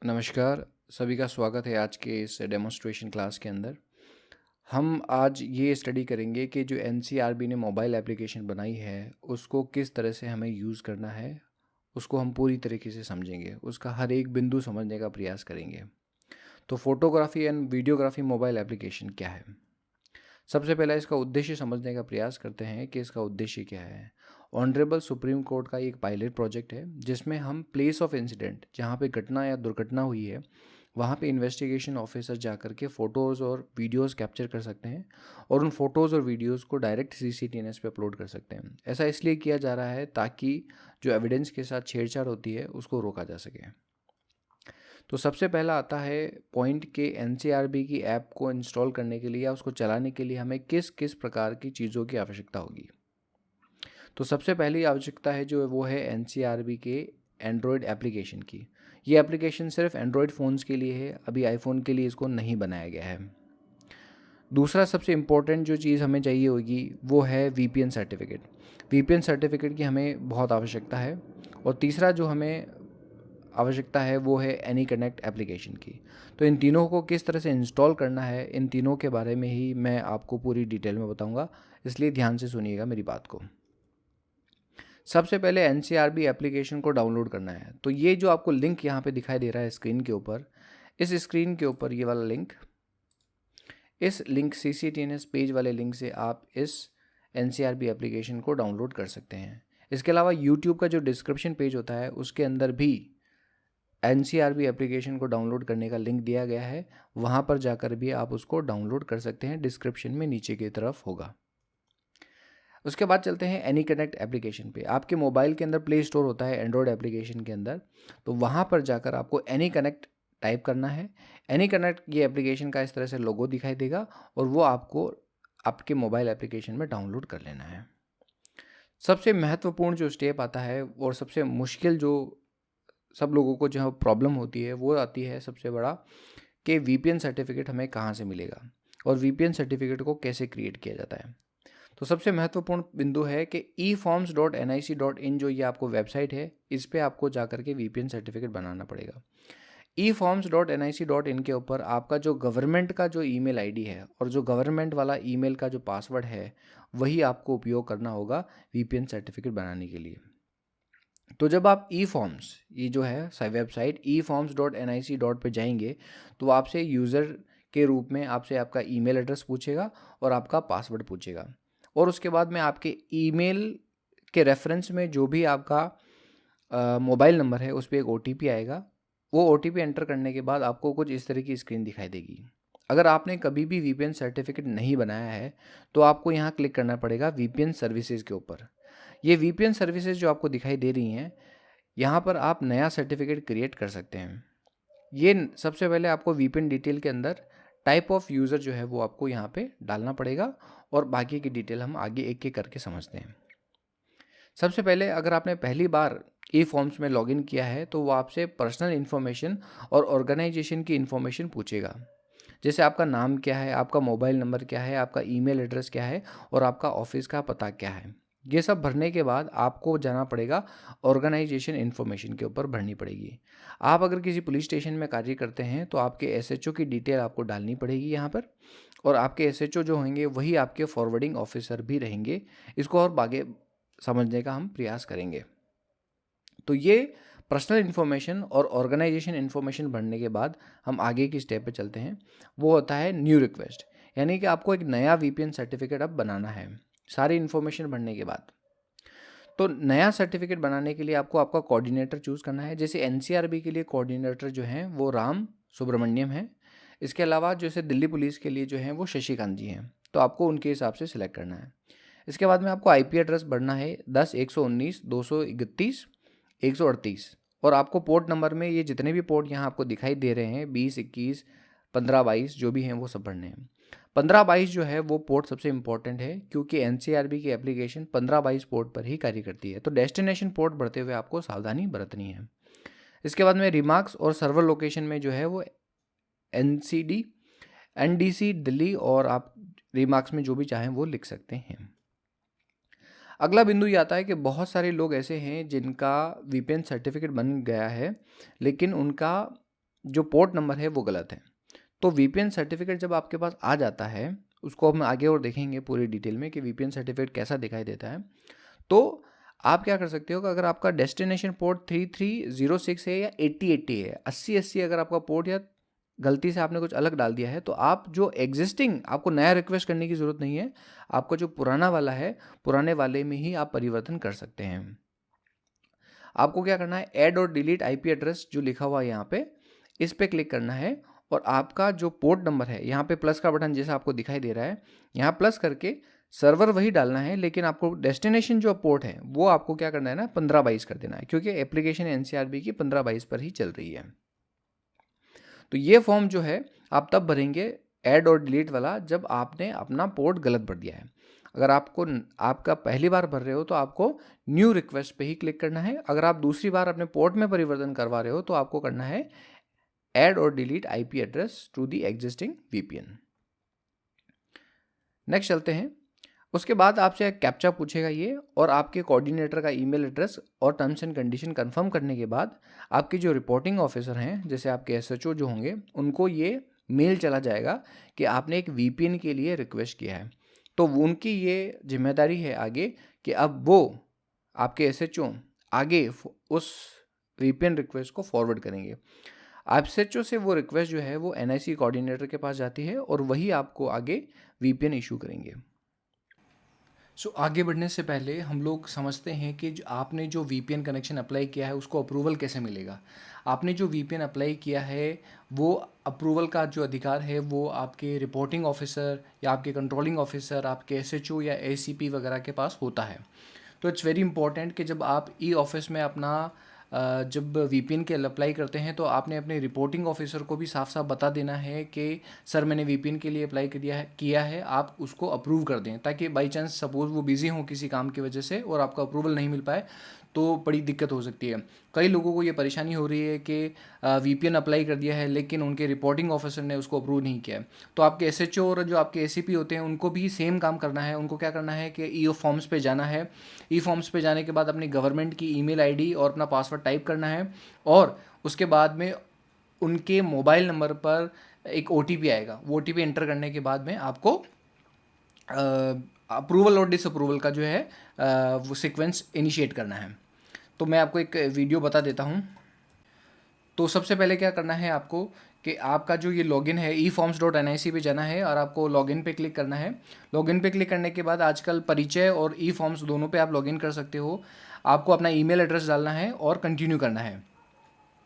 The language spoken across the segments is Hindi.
नमस्कार, सभी का स्वागत है आज के इस डेमोन्स्ट्रेशन क्लास के अंदर। हम आज ये स्टडी करेंगे कि जो एनसीआरबी ने मोबाइल एप्लीकेशन बनाई है, उसको किस तरह से हमें यूज़ करना है, उसको हम पूरी तरीके से समझेंगे, उसका हर एक बिंदु समझने का प्रयास करेंगे। तो photography and videography mobile application क्या है? सबसे पहले इसका उद्देश्य समझने का प्रयास करते हैं कि इसका उद्देश्य क्या है। ऑनरेबल सुप्रीम कोर्ट का एक पायलट प्रोजेक्ट है जिसमें हम प्लेस ऑफ इंसिडेंट, जहाँ पे घटना या दुर्घटना हुई है, वहाँ पे इन्वेस्टिगेशन ऑफिसर जा कर के फ़ोटोज़ और वीडियोज़ कैप्चर कर सकते हैं और उन फ़ोटोज़ और वीडियोज़ को डायरेक्ट सीसीटीएनएस पे अपलोड कर सकते हैं। ऐसा इसलिए किया जा रहा है ताकि जो एविडेंस के साथ छेड़छाड़ होती है उसको रोका जा सके। तो सबसे पहला आता है पॉइंट के एनसीआरबी की ऐप को इंस्टॉल करने के लिए या उसको चलाने के लिए हमें किस किस प्रकार की चीज़ों की आवश्यकता होगी। तो सबसे पहली आवश्यकता है जो वो है एनसीआरबी के एंड्रॉयड एप्लीकेशन की। ये एप्लीकेशन सिर्फ एंड्रॉयड फ़ोन्स के लिए है, अभी आईफोन के लिए इसको नहीं बनाया गया है। दूसरा सबसे इम्पोर्टेंट जो चीज़ हमें चाहिए होगी वो है वीपीएन सर्टिफिकेट। वीपीएन सर्टिफिकेट की हमें बहुत आवश्यकता है। और तीसरा जो हमें आवश्यकता है वो है एनी कनेक्ट एप्लीकेशन की। तो इन तीनों को किस तरह से इंस्टॉल करना है, इन तीनों के बारे में ही मैं आपको पूरी डिटेल में बताऊंगा, इसलिए ध्यान से सुनिएगा मेरी बात को। सबसे पहले एनसीआरबी एप्लीकेशन को डाउनलोड करना है। तो ये जो आपको लिंक यहाँ पे दिखाई दे रहा है स्क्रीन के ऊपर, इस स्क्रीन के ऊपर ये वाला लिंक, इस लिंक सीसीटीएनएस पेज वाले लिंक से आप इस एनसीआरबी एप्लीकेशन को डाउनलोड कर सकते हैं। इसके अलावा यूट्यूब का जो डिस्क्रिप्शन पेज होता है उसके अंदर भी एनसीआरबी एप्लीकेशन को डाउनलोड करने का लिंक दिया गया है, वहाँ पर जाकर भी आप उसको डाउनलोड कर सकते हैं, डिस्क्रिप्शन में नीचे की तरफ होगा। उसके बाद चलते हैं एनी कनेक्ट एप्लीकेशन पे। आपके मोबाइल के अंदर प्ले स्टोर होता है एंड्रॉयड एप्लीकेशन के अंदर, तो वहाँ पर जाकर आपको एनी कनेक्ट टाइप करना है। एनी कनेक्ट ये एप्लीकेशन का इस तरह से लोगो दिखाई देगा और वो आपको आपके मोबाइल एप्लीकेशन में डाउनलोड कर लेना है। सबसे महत्वपूर्ण जो स्टेप आता है और सबसे मुश्किल जो सब लोगों को जो प्रॉब्लम होती है वो आती है सबसे बड़ा, कि वीपीएन सर्टिफिकेट हमें कहाँ से मिलेगा और वीपीएन सर्टिफिकेट को कैसे क्रिएट किया जाता है। तो सबसे महत्वपूर्ण बिंदु है कि eforms.nic.in जो ये आपको वेबसाइट है, इस पे आपको जाकर के वीपीएन सर्टिफिकेट बनाना पड़ेगा। eforms.nic.in के ऊपर आपका जो गवर्नमेंट का जो ईमेल आईडी है और जो गवर्नमेंट वाला ईमेल का जो पासवर्ड है, वही आपको उपयोग करना होगा वीपीएन सर्टिफिकेट बनाने के लिए। तो जब आप eforms, ये जो है वेबसाइट eforms.nic. पे जाएंगे तो आपसे यूज़र के रूप में आपसे आपका ईमेल एड्रेस पूछेगा और आपका पासवर्ड पूछेगा, और उसके बाद में आपके ईमेल के रेफरेंस में जो भी आपका मोबाइल नंबर है उस पर एक ओटीपी आएगा। वो ओटीपी एंटर करने के बाद आपको कुछ इस तरह की स्क्रीन दिखाई देगी। अगर आपने कभी भी वीपीएन सर्टिफिकेट नहीं बनाया है तो आपको यहाँ क्लिक करना पड़ेगा वीपीएन सर्विसेज के ऊपर। ये वीपीएन सर्विसेज जो आपको दिखाई दे रही हैं, यहाँ पर आप नया सर्टिफिकेट क्रिएट कर सकते हैं। ये सबसे पहले आपको वीपीएन डिटेल के अंदर टाइप ऑफ यूज़र जो है वो आपको यहाँ पे डालना पड़ेगा और बाकी की डिटेल हम आगे एक एक करके समझते हैं। सबसे पहले अगर आपने पहली बार eForms में लॉगिन किया है तो वो आपसे पर्सनल इन्फॉर्मेशन और ऑर्गेनाइजेशन की इन्फॉर्मेशन पूछेगा, जैसे आपका नाम क्या है, आपका मोबाइल नंबर क्या है, आपका ईमेल एड्रेस क्या है और आपका ऑफिस का पता क्या है। ये सब भरने के बाद आपको जाना पड़ेगा ऑर्गेनाइजेशन इन्फॉर्मेशन के ऊपर भरनी पड़ेगी। आप अगर किसी पुलिस स्टेशन में कार्य करते हैं तो आपके एसएचओ की डिटेल आपको डालनी पड़ेगी यहाँ पर, और आपके एसएचओ जो होंगे वही आपके फॉरवर्डिंग ऑफिसर भी रहेंगे। इसको और आगे समझने का हम प्रयास करेंगे। तो ये पर्सनल इन्फॉर्मेशन और ऑर्गेनाइजेशन इन्फॉर्मेशन भरने के बाद हम आगे की स्टेप पे चलते हैं। वो होता है न्यू रिक्वेस्ट, यानी कि आपको एक नया वीपीएन सर्टिफिकेट अब बनाना है सारी इन्फॉर्मेशन भरने के बाद। तो नया सर्टिफिकेट बनाने के लिए आपको आपका कोऑर्डिनेटर चूज़ करना है। जैसे एनसीआरबी के लिए कोऑर्डिनेटर जो हैं वो राम सुब्रमण्यम है। इसके अलावा जैसे दिल्ली पुलिस के लिए जो हैं वो शशिकांत जी हैं, तो आपको उनके हिसाब से सिलेक्ट करना है। इसके बाद में आपको आईपी एड्रेस भरना है 10.119.231.138, और आपको पोर्ट नंबर में ये जितने भी पोर्ट यहाँ आपको दिखाई दे रहे हैं 20, 21, 15, 22 जो भी हैं वो सब भरने हैं। 15, 22 जो है वो पोर्ट सबसे इंपॉर्टेंट है क्योंकि एनसीआरबी की एप्लीकेशन 15, 22 पोर्ट पर ही कार्य करती है, तो डेस्टिनेशन पोर्ट भरते हुए आपको सावधानी बरतनी है। इसके बाद में रिमार्क्स और सर्वर लोकेशन में जो है वो एनसीडी, एनडीसी दिल्ली, और आप रिमार्क्स में जो भी चाहें वो लिख सकते हैं। अगला बिंदु ये आता है कि बहुत सारे लोग ऐसे हैं जिनका वीपीएन सर्टिफिकेट बन गया है लेकिन उनका जो पोर्ट नंबर है वो गलत है। तो वीपीएन सर्टिफिकेट जब आपके पास आ जाता है, उसको हम आगे और देखेंगे पूरी डिटेल में कि वीपीएन सर्टिफिकेट कैसा दिखाई देता है। तो आप क्या कर सकते हो कि अगर आपका डेस्टिनेशन पोर्ट 3306 है या 8080 है, 8080 अगर आपका पोर्ट या गलती से आपने कुछ अलग डाल दिया है, तो आप जो एग्जिस्टिंग, आपको नया रिक्वेस्ट करने की ज़रूरत नहीं है, आपका जो पुराना वाला है, पुराने वाले में ही आप परिवर्तन कर सकते हैं। आपको क्या करना है, ऐड और डिलीट आईपी एड्रेस जो लिखा हुआ है यहाँ पे, इस पे क्लिक करना है और आपका जो पोर्ट नंबर है, यहाँ पे प्लस का बटन जैसा आपको दिखाई दे रहा है, यहाँ प्लस करके सर्वर वही डालना है, लेकिन आपको डेस्टिनेशन जो पोर्ट है वो आपको क्या करना है ना, 1522 कर देना है, क्योंकि एप्लीकेशन एनसीआरबी की 1522 पर ही चल रही है। तो ये फॉर्म जो है आप तब भरेंगे, ऐड और डिलीट वाला, जब आपने अपना पोर्ट गलत भर दिया है। अगर आपका पहली बार भर रहे हो तो आपको न्यू रिक्वेस्ट पे ही क्लिक करना है। अगर आप दूसरी बार अपने पोर्ट में परिवर्तन करवा रहे हो तो आपको करना है ऐड और delete IP address to the existing VPN. Next चलते हैं। उसके बाद आपसे एक कैप्चा पूछेगा ये, और आपके कोऑर्डिनेटर का ईमेल एड्रेस और टर्म्स एंड कंडीशन कंफर्म करने के बाद आपके जो रिपोर्टिंग ऑफिसर हैं, जैसे आपके एसएचओ जो होंगे, उनको ये मेल चला जाएगा कि आपने एक वीपीएन के लिए रिक्वेस्ट किया है। तो उनकी ये जिम्मेदारी है आगे कि अब वो आपके एसएचओ आगे उस वीपीएन रिक्वेस्ट को फॉरवर्ड करेंगे। एसएचओ से वो रिक्वेस्ट जो है वो एनआईसी कोऑर्डिनेटर के पास जाती है और वही आपको आगे वीपीएन इशू करेंगे। आगे बढ़ने से पहले हम लोग समझते हैं कि आपने जो वीपीएन कनेक्शन अप्लाई किया है उसको अप्रूवल कैसे मिलेगा। आपने जो वीपीएन अप्लाई किया है वो अप्रूवल का जो अधिकार है वो आपके रिपोर्टिंग ऑफिसर या आपके कंट्रोलिंग ऑफिसर, आपके एसएचओ या एसीपी वगैरह के पास होता है। तो इट्स वेरी इंपॉर्टेंट कि जब आप ई ऑफिस में अपना जब वीपीएन के अप्लाई करते हैं तो आपने अपने रिपोर्टिंग ऑफिसर को भी साफ साफ बता देना है कि सर मैंने वीपीएन के लिए अप्लाई किया है, आप उसको अप्रूव कर दें, ताकि बाई चांस सपोज वो बिज़ी हों किसी काम की वजह से और आपका अप्रूवल नहीं मिल पाए तो बड़ी दिक्कत हो सकती है। कई लोगों को ये परेशानी हो रही है कि वीपीएन अप्लाई कर दिया है लेकिन उनके रिपोर्टिंग ऑफिसर ने उसको अप्रूव नहीं किया है। तो आपके एसएचओ और जो आपके एसीपी होते हैं उनको भी सेम काम करना है। उनको क्या करना है कि ई फॉर्म्स पे जाना है। ई फॉर्म्स पे जाने के बाद अपनी गवर्नमेंट की ईमेल आईडी और अपना पासवर्ड टाइप करना है और उसके बाद में उनके मोबाइल नंबर पर एक ओटीपी आएगा। वो ओटीपी एंटर करने के बाद में आपको अप्रूवल और डिसअप्रूवल का जो है वो सीक्वेंस इनिशिएट करना है। तो मैं आपको एक वीडियो बता देता हूँ। तो सबसे पहले क्या करना है आपको कि आपका जो ये लॉगिन है eforms.nic पे जाना है और आपको लॉगिन पे क्लिक करना है। लॉगिन पे क्लिक करने के बाद आजकल परिचय और eForms दोनों पे आप लॉगिन कर सकते हो। आपको अपना ईमेल एड्रेस डालना है और कंटिन्यू करना है।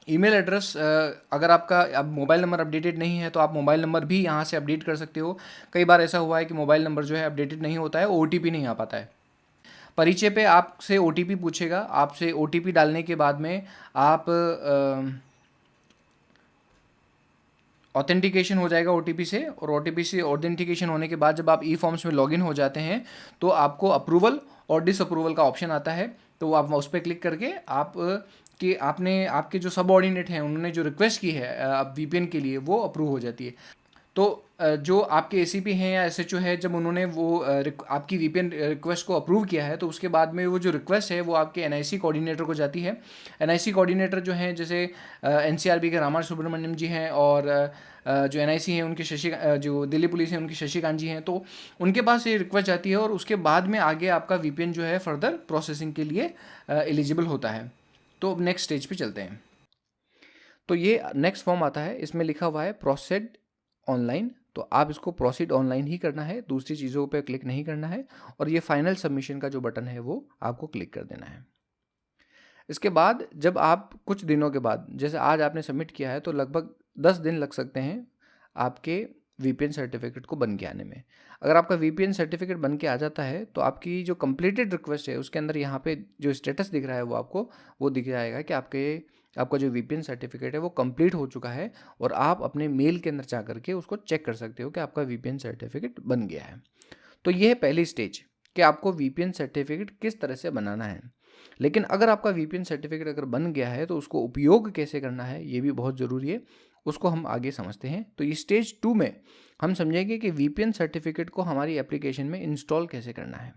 ईमेल एड्रेस अगर आपका अब मोबाइल नंबर अपडेटेड नहीं है तो आप मोबाइल नंबर भी यहाँ से अपडेट कर सकते हो। कई बार ऐसा हुआ है कि मोबाइल नंबर जो है अपडेटेड नहीं होता है, ओटीपी नहीं आ पाता है। परिचय पे आपसे ओटीपी पूछेगा। आपसे ओटीपी डालने के बाद में आप ऑथेंटिकेशन हो जाएगा ओटीपी से, और ओटीपी से ऑथेंटिकेशन होने के बाद जब आप ई फॉर्म्स में लॉगिन हो जाते हैं तो आपको अप्रूवल और डिसअप्रूवल का ऑप्शन आता है। तो आप उस पर क्लिक करके आप कि आपने आपके जो सबऑर्डिनेट हैं उन्होंने जो रिक्वेस्ट की है वीपीएन के लिए वो अप्रूव हो जाती है। तो जो आपके एसीपी हैं या एसएचओ है, जब उन्होंने वो आपकी वीपीएन रिक्वेस्ट को अप्रूव किया है तो उसके बाद में वो जो रिक्वेस्ट है वो आपके एनआईसी कोऑर्डिनेटर को जाती है। एनआईसी कोऑर्डिनेटर जो हैं जैसे एनसीआरबी के रामा सुब्रमण्यम जी हैं और जो एनआईसी हैं उनके जो दिल्ली पुलिस है उनकी शशिकांत जी हैं, तो उनके पास ये रिक्वेस्ट जाती है और उसके बाद में आगे आपका वीपीएन जो है फर्दर प्रोसेसिंग के लिए एलिजिबल होता है। तो अब नेक्स्ट स्टेज पे चलते हैं। तो ये नेक्स्ट फॉर्म आता है, इसमें लिखा हुआ है प्रोसीड ऑनलाइन। तो आप इसको प्रोसीड ऑनलाइन ही करना है, दूसरी चीज़ों पे क्लिक नहीं करना है, और ये फाइनल सबमिशन का जो बटन है वो आपको क्लिक कर देना है। इसके बाद जब आप कुछ दिनों के बाद, जैसे आज आपने सबमिट किया है, तो लगभग 10 दिन लग सकते हैं आपके वीपीएन सर्टिफिकेट को बन के आने में। अगर आपका वीपीएन सर्टिफिकेट बन के आ जाता है तो आपकी जो कंप्लीटेड रिक्वेस्ट है उसके अंदर यहाँ पे जो स्टेटस दिख रहा है वो आपको वो दिख जाएगा कि आपका जो वीपीएन सर्टिफिकेट है वो कंप्लीट हो चुका है, और आप अपने मेल के अंदर जा करके उसको चेक कर सकते हो कि आपका वीपीएन सर्टिफिकेट बन गया है। तो ये है पहली स्टेज कि आपको वीपीएन सर्टिफिकेट किस तरह से बनाना है। लेकिन अगर आपका वीपीएन सर्टिफिकेट अगर बन गया है तो उसको उपयोग कैसे करना है ये भी बहुत ज़रूरी है, उसको हम आगे समझते हैं। तो ये स्टेज 2 में हम समझेंगे कि वीपीएन सर्टिफिकेट को हमारी एप्लीकेशन में इंस्टॉल कैसे करना है।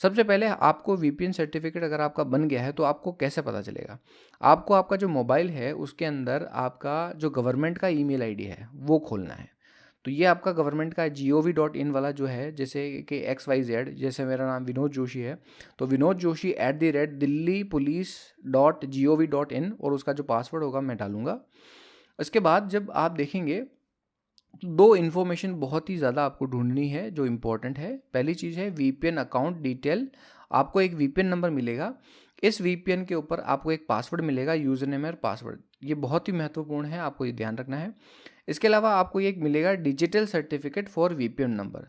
सबसे पहले आपको वीपीएन सर्टिफिकेट अगर आपका बन गया है तो आपको कैसे पता चलेगा? आपको आपका जो मोबाइल है उसके अंदर आपका जो गवर्नमेंट का ईमेल आईडी है वो खोलना है। तो ये आपका गवर्नमेंट का gov.in वाला जो है, जैसे कि XYZ, जैसे मेरा नाम विनोद जोशी है तो विनोद जोशी @delhipolice.gov.in, और उसका जो पासवर्ड होगा मैं डालूंगा। इसके बाद जब आप देखेंगे तो दो इन्फॉर्मेशन बहुत ही ज़्यादा आपको ढूंढनी है जो इम्पोर्टेंट है। पहली चीज़ है वीपीएन अकाउंट डिटेल। आपको एक वीपीएन नंबर मिलेगा, इस वीपीएन के ऊपर आपको एक पासवर्ड मिलेगा, यूज़र नेम और पासवर्ड। ये बहुत ही महत्वपूर्ण है, आपको ये ध्यान रखना है। इसके अलावा आपको एक मिलेगा digital certificate for VPN number.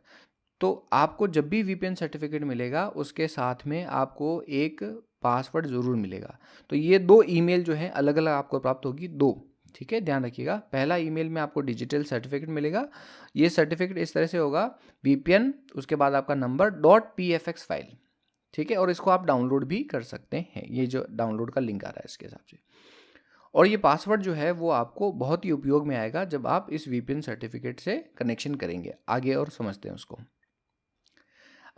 तो आपको जब भी वीपीएन सर्टिफिकेट मिलेगा उसके साथ में आपको एक पासवर्ड ज़रूर मिलेगा। तो ये दो ईमेल जो है अलग अलग आपको प्राप्त होगी, दो, ठीक है, ध्यान रखिएगा। पहला ईमेल में आपको डिजिटल सर्टिफिकेट मिलेगा। ये सर्टिफिकेट इस तरह से होगा, वीपीएन उसके बाद आपका नंबर .pfx फाइल, ठीक है, और इसको आप डाउनलोड भी कर सकते हैं। ये जो डाउनलोड का लिंक आ रहा है इसके हिसाब से। और ये पासवर्ड जो है वो आपको बहुत ही उपयोग में आएगा जब आप इस वीपीएन सर्टिफिकेट से कनेक्शन करेंगे। आगे और समझते हैं उसको।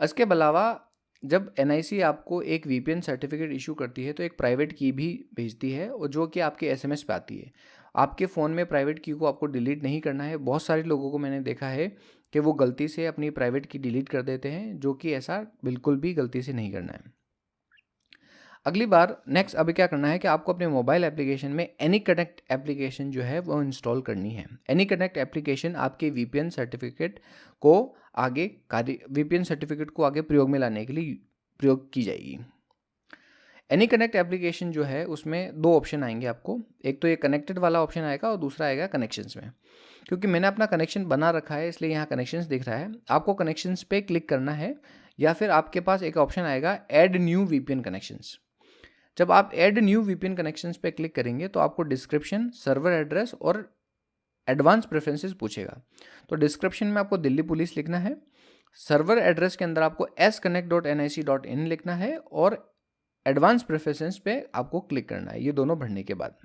इसके अलावा जब एनआईसी आपको एक वीपीएन सर्टिफिकेट इशू करती है तो एक प्राइवेट की भी भेजती है, और जो कि आपके एसएमएस पे आती है। आपके फ़ोन में प्राइवेट की को आपको डिलीट नहीं करना है। बहुत सारे लोगों को मैंने देखा है कि वो गलती से अपनी प्राइवेट की डिलीट कर देते हैं, जो कि ऐसा बिल्कुल भी गलती से नहीं करना है। अगली बार नेक्स्ट अभी क्या करना है कि आपको अपने मोबाइल एप्लीकेशन में एनी कनेक्ट एप्लीकेशन जो है वो इंस्टॉल करनी है। एनी कनेक्ट एप्लीकेशन आपके वीपीएन सर्टिफिकेट को आगे प्रयोग में लाने के लिए प्रयोग की जाएगी। एनी कनेक्ट एप्लीकेशन जो है उसमें दो ऑप्शन आएंगे आपको। एक तो ये कनेक्टेड वाला ऑप्शन आएगा और दूसरा आएगा कनेक्शंस में। क्योंकि मैंने अपना कनेक्शन बना रखा है इसलिए यहाँ कनेक्शंस दिख रहा है। आपको कनेक्शंस पे क्लिक करना है, या फिर आपके पास एक ऑप्शन आएगा ऐड न्यू वीपीएन कनेक्शंस। जब आप ऐड न्यू वीपीएन कनेक्शंस पे क्लिक करेंगे तो आपको डिस्क्रिप्शन, सर्वर एड्रेस और एडवांस प्रेफरेंसेस पूछेगा। तो डिस्क्रिप्शन में आपको दिल्ली पुलिस लिखना है, सर्वर एड्रेस के अंदर आपको sconnect.nic.in लिखना है, और एडवांस प्रेफरेंसेस पे आपको क्लिक करना है। ये दोनों भरने के बाद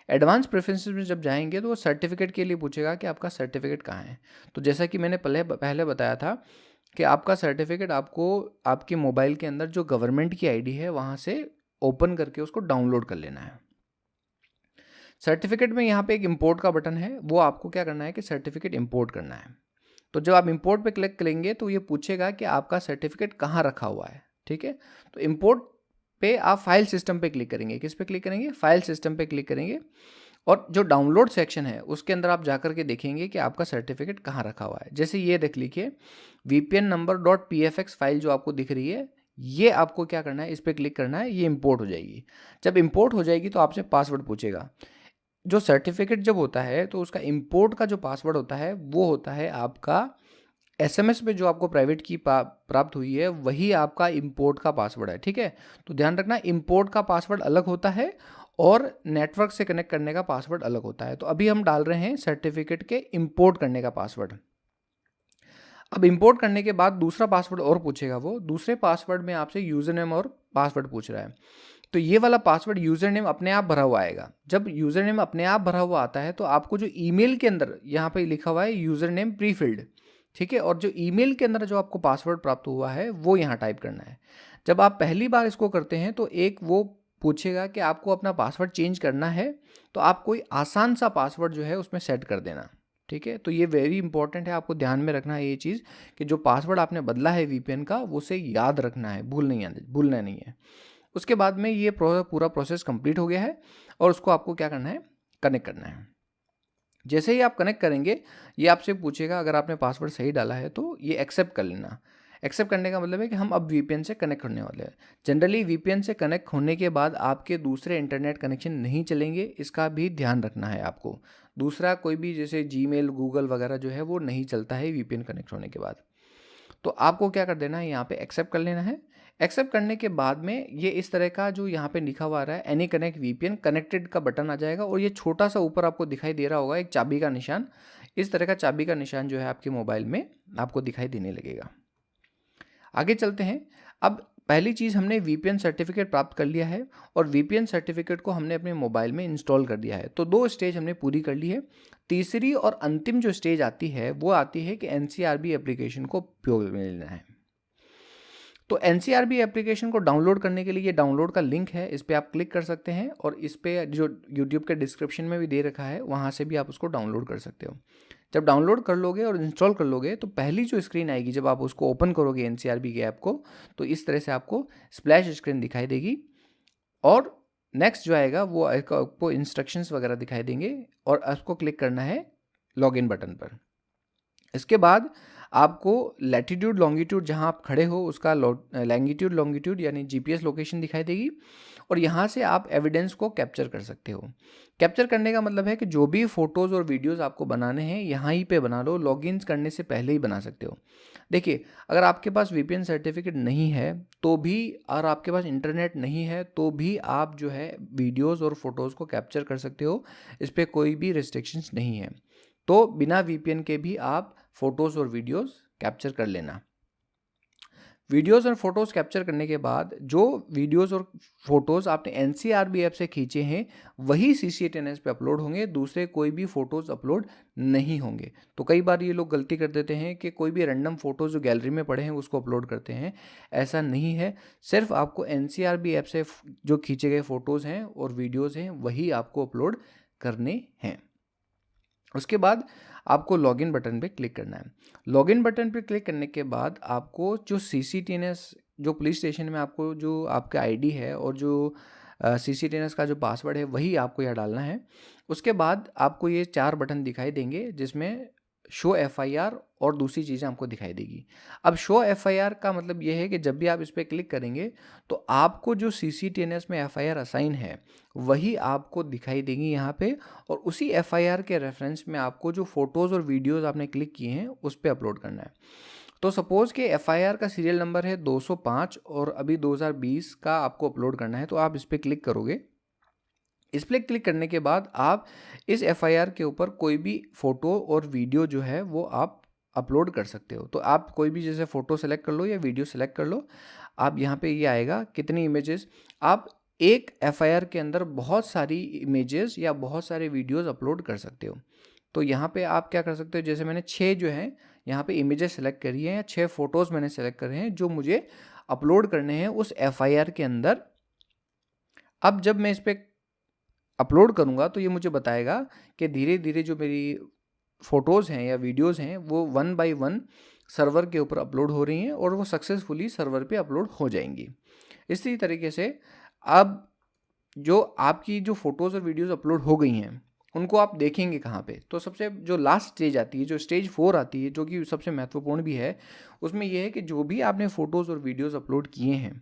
एडवांस प्रेफरेंसेस में जब जाएंगे तो वो सर्टिफिकेट के लिए पूछेगा कि आपका सर्टिफिकेट कहाँ है। तो जैसा कि मैंने पहले बताया था कि आपका सर्टिफिकेट आपको आपके मोबाइल के अंदर जो गवर्नमेंट की आईडी है वहाँ से ओपन करके उसको डाउनलोड कर लेना है। सर्टिफिकेट में यहाँ पे एक इंपोर्ट का बटन है, वो आपको क्या करना है कि सर्टिफिकेट इंपोर्ट करना है। तो जब आप इंपोर्ट पे क्लिक करेंगे तो ये पूछेगा कि आपका सर्टिफिकेट कहाँ रखा हुआ है, ठीक है। तो इंपोर्ट पे आप फाइल सिस्टम पे क्लिक करेंगे। किस पे क्लिक करेंगे? फाइल सिस्टम पे क्लिक करेंगे, और जो डाउनलोड सेक्शन है उसके अंदर आप जाकर के देखेंगे कि आपका सर्टिफिकेट कहाँ रखा हुआ है। जैसे ये देख लीजिए वीपीएन नंबर .pfx फाइल जो आपको दिख रही है, ये आपको क्या करना है, इस पर क्लिक करना है, ये इंपोर्ट हो जाएगी। जब इंपोर्ट हो जाएगी तो आपसे पासवर्ड पूछेगा। जो सर्टिफिकेट जब होता है तो उसका इंपोर्ट का जो पासवर्ड होता है वो होता है आपका एसएमएस पे जो आपको प्राइवेट की प्राप्त हुई है वही आपका इंपोर्ट का पासवर्ड है, ठीक है। तो ध्यान रखना, इंपोर्ट का पासवर्ड अलग होता है और नेटवर्क से कनेक्ट करने का पासवर्ड अलग होता है। तो अभी हम डाल रहे हैं सर्टिफिकेट के इंपोर्ट करने का पासवर्ड। अब इंपोर्ट करने के बाद दूसरा पासवर्ड और पूछेगा, वो दूसरे पासवर्ड में आपसे यूज़र नेम और पासवर्ड पूछ रहा है। तो ये वाला पासवर्ड यूज़र नेम अपने आप भरा हुआ आएगा। जब यूज़र नेम अपने आप भरा हुआ आता है तो आपको जो ईमेल के अंदर यहाँ पे लिखा हुआ है यूज़र नेम प्रीफिल्ड, ठीक है, और जो ईमेल के अंदर जो आपको पासवर्ड प्राप्त हुआ है वो यहाँ टाइप करना है। जब आप पहली बार इसको करते हैं तो एक वो पूछेगा कि आपको अपना पासवर्ड चेंज करना है, तो आप कोई आसान सा पासवर्ड जो है उसमें सेट कर देना, ठीक है। तो ये वेरी इंपॉर्टेंट है, आपको ध्यान में रखना है ये चीज़ कि जो पासवर्ड आपने बदला है वीपीएन का वो उसे याद रखना है, भूलना नहीं है। उसके बाद में ये पूरा प्रोसेस कंप्लीट हो गया है और उसको आपको क्या करना है, कनेक्ट करना है। जैसे ही आप कनेक्ट करेंगे ये आपसे पूछेगा, अगर आपने पासवर्ड सही डाला है तो ये एक्सेप्ट कर लेना। एक्सेप्ट करने का मतलब है कि हम अब वीपीएन से कनेक्ट होने वाले हैं। जनरली वीपीएन से कनेक्ट होने के बाद आपके दूसरे इंटरनेट कनेक्शन नहीं चलेंगे, इसका भी ध्यान रखना है आपको। दूसरा कोई भी जैसे जीमेल, गूगल वगैरह जो है वो नहीं चलता है वीपीएन कनेक्ट होने के बाद। तो आपको क्या कर देना है, यहाँ पे एक्सेप्ट कर लेना है। एक्सेप्ट करने के बाद में ये इस तरह का जो यहाँ पे लिखा हुआ आ रहा है एनी कनेक्ट वीपीएन कनेक्टेड का बटन आ जाएगा, और ये छोटा सा ऊपर आपको दिखाई दे रहा होगा एक चाबी का निशान। इस तरह का चाबी का निशान जो है आपके मोबाइल में आपको दिखाई देने लगेगा। आगे चलते हैं। अब पहली चीज़, हमने वीपीएन सर्टिफिकेट प्राप्त कर लिया है और वीपीएन सर्टिफिकेट को हमने अपने मोबाइल में इंस्टॉल कर दिया है। तो 2 स्टेज हमने पूरी कर ली है। तीसरी और अंतिम जो स्टेज आती है वो आती है कि एनसीआरबी एप्लीकेशन को उपयोग में लेना है। तो एनसीआरबी एप्लीकेशन को डाउनलोड करने के लिए ये डाउनलोड का लिंक है, इस पर आप क्लिक कर सकते हैं और इस पर जो यूट्यूब के डिस्क्रिप्शन में भी दे रखा है वहाँ से भी आप उसको डाउनलोड कर सकते हो। जब डाउनलोड कर लोगे और इंस्टॉल कर लोगे तो पहली जो स्क्रीन आएगी जब आप उसको ओपन करोगे एनसीआरबी के ऐप को, तो इस तरह से आपको स्प्लैश स्क्रीन दिखाई देगी और नेक्स्ट जो आएगा वो आपको इंस्ट्रक्शंस वगैरह दिखाई देंगे और आपको क्लिक करना है लॉगिन बटन पर। इसके बाद आपको लैटिट्यूड लॉन्गिट्यूड जहां आप खड़े हो उसका लैंगिट्यूड लॉन्गिट्यूड यानी जीपीएस लोकेशन दिखाई देगी और यहाँ से आप एविडेंस को कैप्चर कर सकते हो। कैप्चर करने का मतलब है कि जो भी फ़ोटोज़ और वीडियोज़ आपको बनाने हैं यहाँ ही पे बना लो, लॉगिन करने से पहले ही बना सकते हो। देखिए, अगर आपके पास वीपीएन सर्टिफिकेट नहीं है तो भी, और आपके पास इंटरनेट नहीं है तो भी आप जो है वीडियोज़ और फोटोज़ को कैप्चर कर सकते हो, इस पर कोई भी रिस्ट्रिक्शंस नहीं है। तो बिना वीपीएन के भी आप फोटोज़ और वीडियोज़ कैप्चर कर लेना। वीडियोज़ और फोटोज़ कैप्चर करने के बाद जो वीडियोज़ और फोटोज़ आपने एनसीआरबी ऐप से खींचे हैं वही CCTNS पे अपलोड होंगे, दूसरे कोई भी फ़ोटोज़ अपलोड नहीं होंगे। तो कई बार ये लोग गलती कर देते हैं कि कोई भी रैंडम फ़ोटोज़ जो गैलरी में पड़े हैं उसको अपलोड करते हैं, ऐसा नहीं है। सिर्फ आपको एनसीआरबी ऐप से जो खींचे गए फ़ोटोज़ हैं और वीडियोज़ हैं वही आपको अपलोड करने हैं। उसके बाद आपको लॉगिन बटन पे क्लिक करना है। लॉगिन बटन पे क्लिक करने के बाद आपको जो CCTNS जो पुलिस स्टेशन में आपको जो आपका आईडी है और जो CCTNS का जो पासवर्ड है वही आपको यहाँ डालना है। उसके बाद आपको ये 4 बटन दिखाई देंगे जिसमें शो FIR और दूसरी चीज़ें आपको दिखाई देगी। अब शो FIR का मतलब ये है कि जब भी आप इस पर क्लिक करेंगे तो आपको जो CCTNS में FIR असाइन है वही आपको दिखाई देगी यहाँ पे, और उसी FIR के रेफरेंस में आपको जो फ़ोटोज़ और वीडियोज़ आपने क्लिक किए हैं उस पर अपलोड करना है। तो सपोज़ कि FIR का सीरियल नंबर है 205 और अभी 2020 का आपको अपलोड करना है, तो आप इस पर क्लिक करोगे। इस पर क्लिक करने के बाद आप इस FIR के ऊपर कोई भी फ़ोटो और वीडियो जो है वो आप अपलोड कर सकते हो। तो आप कोई भी जैसे फ़ोटो सेलेक्ट कर लो या वीडियो सेलेक्ट कर लो। आप यहाँ पे ये आएगा कितनी इमेजेस, आप एक FIR के अंदर बहुत सारी इमेजेस या बहुत सारे वीडियोस अपलोड कर सकते हो। तो यहाँ पे आप क्या कर सकते हो, जैसे मैंने 6 जो है यहाँ पे इमेजेस सेलेक्ट करी हैं या 6 फ़ोटोज़ मैंने सेलेक्ट करे हैं जो मुझे अपलोड करने हैं उस FIR के अंदर। अब जब मैं इस पर अपलोड करूँगा तो ये मुझे बताएगा कि धीरे धीरे जो मेरी फ़ोटोज़ हैं या वीडियोज़ हैं वो 1 बाय 1 सर्वर के ऊपर अपलोड हो रही हैं और वो सक्सेसफुली सर्वर पे अपलोड हो जाएंगी। इसी तरीके से अब जो आपकी जो फ़ोटोज़ और वीडियोज़ अपलोड हो गई हैं उनको आप देखेंगे कहाँ पे, तो सबसे जो लास्ट स्टेज आती है, जो स्टेज 4 आती है, जो कि सबसे महत्वपूर्ण भी है, उसमें यह है कि जो भी आपने फ़ोटोज़ और वीडियोज़ अपलोड किए हैं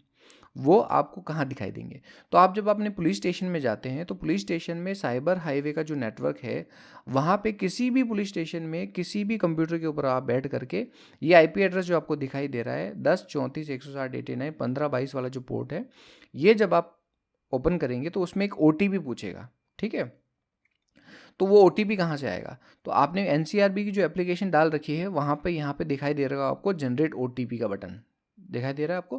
वो आपको कहाँ दिखाई देंगे। तो आप जब अपने पुलिस स्टेशन में जाते हैं तो पुलिस स्टेशन में साइबर हाईवे का जो नेटवर्क है वहाँ पे किसी भी पुलिस स्टेशन में किसी भी कंप्यूटर के ऊपर आप बैठ करके ये IP एड्रेस जो आपको दिखाई दे रहा है 1034-160-89 1522 वाला जो पोर्ट है, ये जब आप ओपन करेंगे तो उसमें एक OTP पूछेगा, ठीक है। तो वो OTP कहाँ से आएगा, तो आपने NCRB की जो एप्लीकेशन डाल रखी है वहाँ पे यहाँ पे दिखाई दे रहा है आपको जनरेट OTP का बटन दिखाई दे रहा है आपको।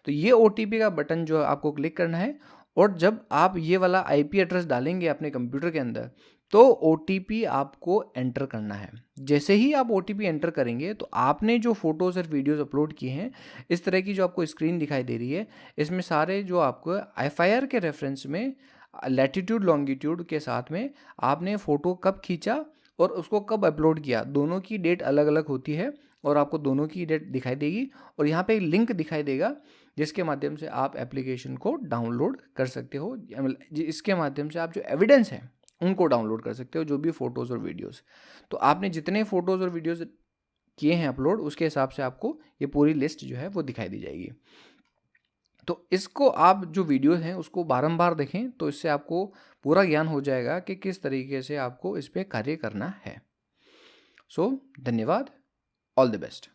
तो ये OTP का बटन जो आपको क्लिक करना है और जब आप ये वाला IP एड्रेस डालेंगे अपने कंप्यूटर के अंदर तो OTP आपको एंटर करना है। जैसे ही आप OTP एंटर करेंगे तो आपने जो फोटोज़ और वीडियोज़ अपलोड किए हैं इस तरह की जो आपको स्क्रीन दिखाई दे रही है, इसमें सारे जो आपको FIR के रेफरेंस में लैटिट्यूड लॉन्गिट्यूड के साथ में आपने फ़ोटो कब खींचा और उसको कब अपलोड किया, दोनों की डेट अलग अलग होती है और आपको दोनों की डेट दिखाई देगी और यहाँ पे एक लिंक दिखाई देगा जिसके माध्यम से आप एप्लीकेशन को डाउनलोड कर सकते हो। इसके माध्यम से आप जो एविडेंस है उनको डाउनलोड कर सकते हो, जो भी फ़ोटोज़ और वीडियोज़। तो आपने जितने फ़ोटोज़ और वीडियोज़ किए हैं अपलोड उसके हिसाब से आपको ये पूरी लिस्ट जो है वो दिखाई दी जाएगी। तो इसको आप जो वीडियो हैं उसको बारंबार देखें तो इससे आपको पूरा ज्ञान हो जाएगा कि किस तरीके से आपको इस पर कार्य करना है। सो धन्यवाद, ऑल द बेस्ट।